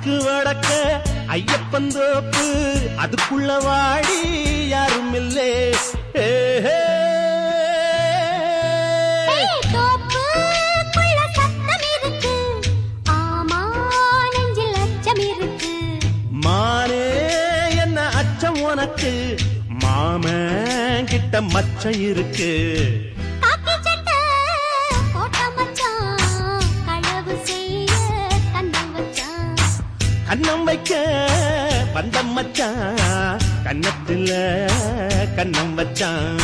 வடக்கு வடக்க ஐயப்பன் தோப்பு அதுக்குள்ள வாடி யாரும் இல்லே தோப்புக்குள்ள சத்தம் இருக்கு ஆமா நெஞ்சில் அச்சம் இருக்கு மானே என்ன அச்சம் உனக்கு மாமன் கிட்ட மச்சம் இருக்கு காக்கி சட்டை போட்ட மச்சான் களவு செய்ய கண்ணம் வச்சான் கண்ணம் வைக்க வந்த மச்சான் கண்ணத்துல கண்ணம் வச்சான்